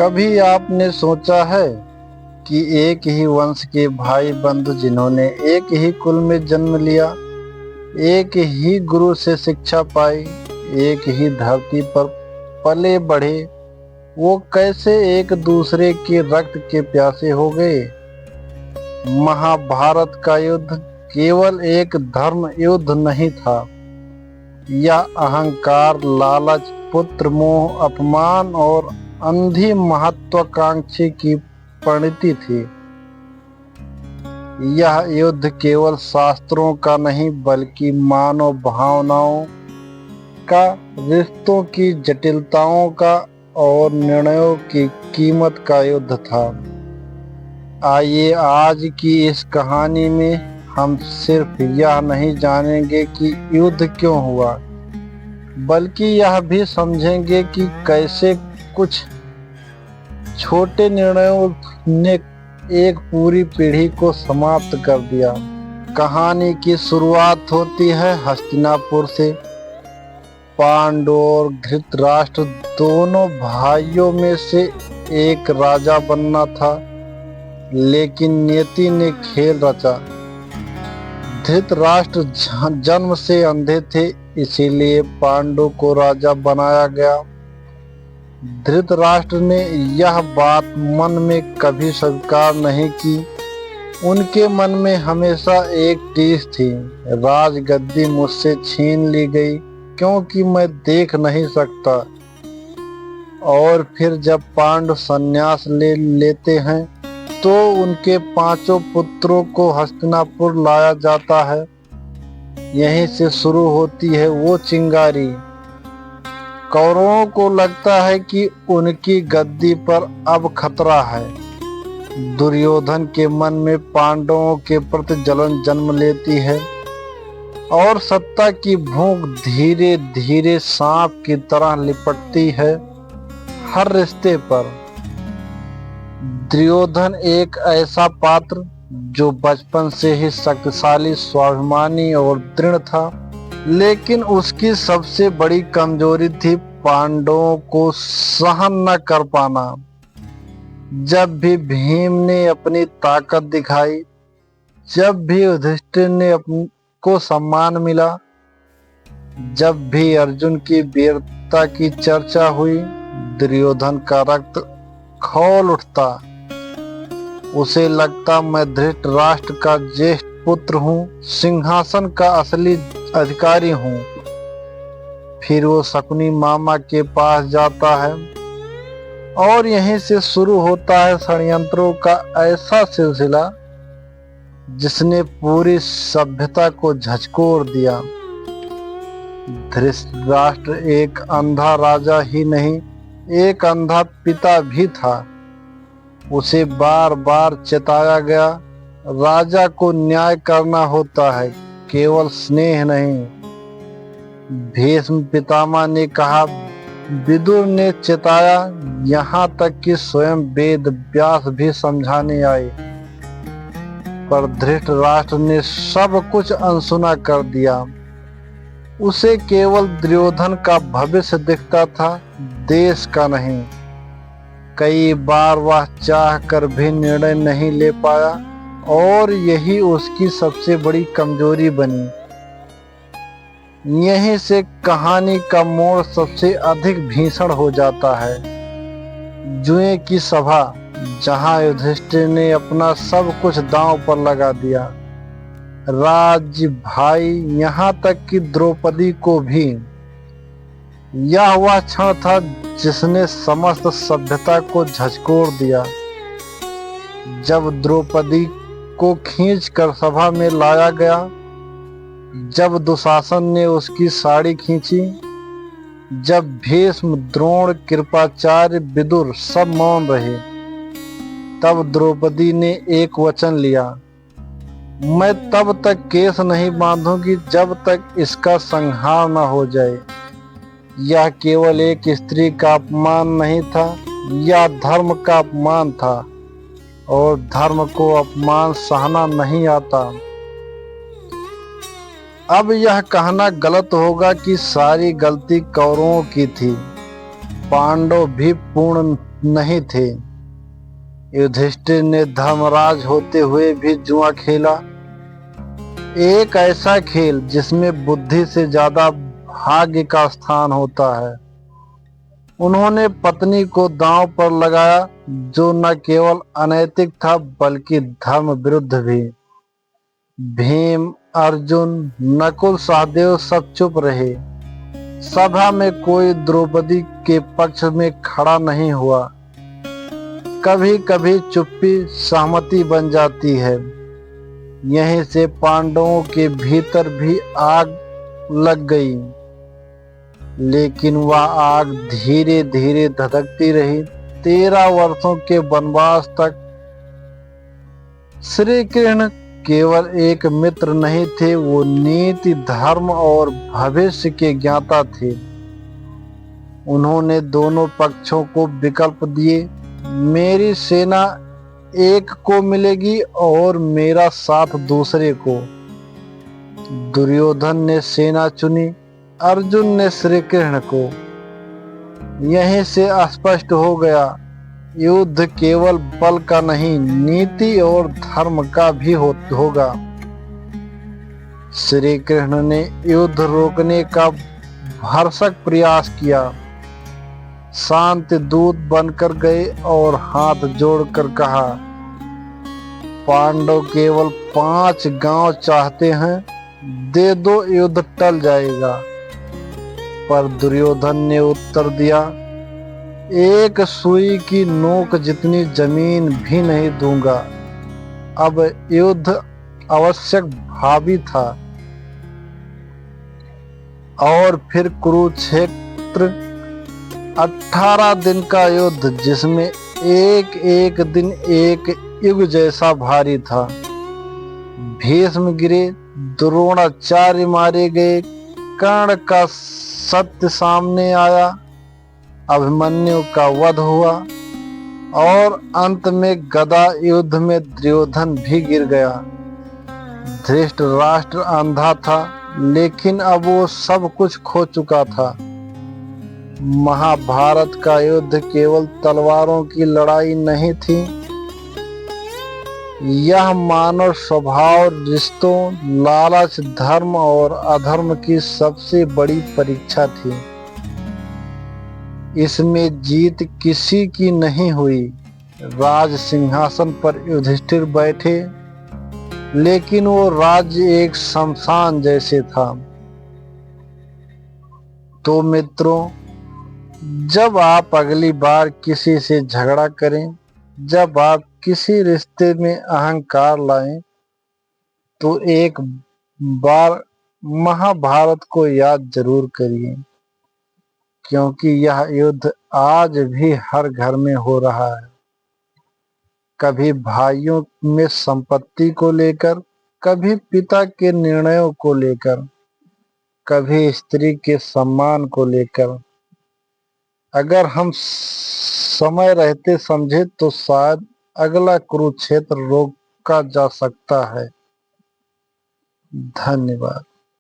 कभी आपने सोचा है कि एक ही वंश के भाई बंधु जिन्होंने एक ही कुल में जन्म लिया, एक ही गुरु से शिक्षा पाई, एक ही धरती पर पले बढ़े, वो कैसे एक दूसरे के रक्त के प्यासे हो गए। महाभारत का युद्ध केवल एक धर्म युद्ध नहीं था, यह अहंकार, लालच, पुत्र मोह, अपमान और अंधी महत्वाकांक्षी की परिणति थी। यह युद्ध केवल शास्त्रों का नहीं बल्कि मानव भावनाओं का, रिश्तों की जटिलताओं का और निर्णयों की कीमत का युद्ध था। आइए आज की इस कहानी में हम सिर्फ यह नहीं जानेंगे कि युद्ध क्यों हुआ, बल्कि यह भी समझेंगे कि कैसे कुछ छोटे निर्णयों ने एक पूरी पीढ़ी को समाप्त कर दिया। कहानी की शुरुआत होती है हस्तिनापुर से। पांडु और धृतराष्ट्र दोनों भाइयों में से एक राजा बनना था, लेकिन नियति ने खेल रचा। धृतराष्ट्र जन्म से अंधे थे, इसीलिए पांडु को राजा बनाया गया। धृतराष्ट्र ने यह बात मन में कभी स्वीकार नहीं की। उनके मन में हमेशा एक टीस थी, राजगद्दी मुझसे छीन ली गई क्योंकि मैं देख नहीं सकता। और फिर जब पांडु संन्यास लेते हैं तो उनके पांचों पुत्रों को हस्तिनापुर लाया जाता है। यहीं से शुरू होती है वो चिंगारी। कौरवों को लगता है कि उनकी गद्दी पर अब खतरा है। दुर्योधन के मन में पांडवों के प्रति जलन जन्म लेती है और सत्ता की भूख धीरे धीरे सांप की तरह लिपटती है हर रिश्ते पर। दुर्योधन एक ऐसा पात्र जो बचपन से ही शक्तिशाली, स्वाभिमानी और दृढ़ था, लेकिन उसकी सबसे बड़ी कमजोरी थी पांडवों को सहन न कर पाना। जब भी भीम ने अपनी ताकत दिखाई, जब भी युधिष्ठिर ने को सम्मान मिला, जब भी अर्जुन की वीरता की चर्चा हुई, दुर्योधन का रक्त खौल उठता। उसे लगता मैं धृतराष्ट्र का ज्येष्ठ पुत्र हूँ, सिंहासन का असली अधिकारी हूँ। फिर वो शकुनी मामा के पास जाता है और यहीं से शुरू होता है षड्यंत्रों का ऐसा सिलसिला जिसने पूरी सभ्यता को झकझोर दिया। धृतराष्ट्र एक अंधा राजा ही नहीं, एक अंधा पिता भी था। उसे बार बार चेताया गया, राजा को न्याय करना होता है, केवल स्नेह नहीं। भीष्म पितामह ने कहा, विदुर ने चेताया, यहाँ तक कि स्वयं वेद व्यास भी समझाने आए। पर धृतराष्ट्र ने सब कुछ अनसुना कर दिया। उसे केवल दुर्योधन का भविष्य दिखता था, देश का नहीं। कई बार वह चाह कर भी निर्णय नहीं ले पाया और यही उसकी सबसे बड़ी कमजोरी बनी। यहीं से कहानी का मोड़ सबसे अधिक भीषण हो जाता है। जुए की सभा, जहां युधिष्ठिर ने अपना सब कुछ दांव पर लगा दिया, राज्य, भाई, यहाँ तक कि द्रौपदी को भी। यह वह क्षण था जिसने समस्त सभ्यता को झकझोर दिया। जब द्रौपदी को खींचकर सभा में लाया गया, जब दुशासन ने उसकी साड़ी खींची, जब भीष्म, द्रोण, कृपाचार्य, विदुर सब मौन रहे, तब द्रौपदी ने एक वचन लिया, मैं तब तक केस नहीं बांधूंगी जब तक इसका संहार न हो जाए। यह केवल एक स्त्री का अपमान नहीं था, यह धर्म का अपमान था और धर्म को अपमान सहना नहीं आता। अब यह कहना गलत होगा कि सारी गलती कौरवों की थी। पांडव भी पूर्ण नहीं थे। युधिष्ठिर ने धर्मराज होते हुए भी जुआ खेला, एक ऐसा खेल जिसमें बुद्धि से ज्यादा भाग्य का स्थान होता है। उन्होंने पत्नी को दांव पर लगाया, जो न केवल अनैतिक था बल्कि धर्म विरुद्ध भी। भीम, अर्जुन, नकुल, सहदेव सब चुप रहे। सभा में कोई द्रौपदी के पक्ष में खड़ा नहीं हुआ। कभी कभी चुप्पी सहमति बन जाती है। यहीं से पांडवों के भीतर भी आग लग गई, लेकिन वह आग धीरे धीरे धधकती रही। 13 वर्षों के वनवास तक श्री कृष्ण केवल एक मित्र नहीं थे, वो नीति, धर्म और भविष्य के ज्ञाता थे। उन्होंने दोनों पक्षों को विकल्प दिए, मेरी सेना एक को मिलेगी और मेरा साथ दूसरे को। दुर्योधन ने सेना चुनी, अर्जुन ने श्री कृष्ण को। यहीं से स्पष्ट हो गया, युद्ध केवल बल का नहीं, नीति और धर्म का भी होगा। श्री कृष्ण ने युद्ध रोकने का भरसक प्रयास किया, शांति दूत बनकर गए और हाथ जोड़कर कहा, पांडव केवल 5 गांव चाहते हैं, दे दो, युद्ध टल जाएगा। पर दुर्योधन ने उत्तर दिया, एक सुई की नोक जितनी जमीन भी नहीं दूंगा। अब युद्ध आवश्यक भावी था। और फिर कुरुक्षेत्र 18 दिन का युद्ध, जिसमें एक एक दिन एक युग जैसा भारी था। भीष्म गिरे, द्रोणाचार्य मारे गए, कर्ण का सत्य सामने आया, अभिमन्यु का वध हुआ और अंत में गदा युद्ध में दुर्योधन भी गिर गया। धृतराष्ट्र अंधा था, लेकिन अब वो सब कुछ खो चुका था। महाभारत का युद्ध केवल तलवारों की लड़ाई नहीं थी, यह मानव स्वभाव, रिश्तों, लालच, धर्म और अधर्म की सबसे बड़ी परीक्षा थी। इसमें जीत किसी की नहीं हुई। राज सिंहासन पर युधिष्ठिर बैठे, लेकिन वो राज्य एक शमशान जैसे था। तो मित्रों, जब आप अगली बार किसी से झगड़ा करें, जब आप किसी रिश्ते में अहंकार लाएं, तो एक बार महाभारत को याद जरूर करिए, क्योंकि यह युद्ध आज भी हर घर में हो रहा है। कभी भाइयों में संपत्ति को लेकर, कभी पिता के निर्णयों को लेकर, कभी स्त्री के सम्मान को लेकर। अगर हम समय रहते समझे तो शायद अगला कुरुक्षेत्र रोका जा सकता है। धन्यवाद।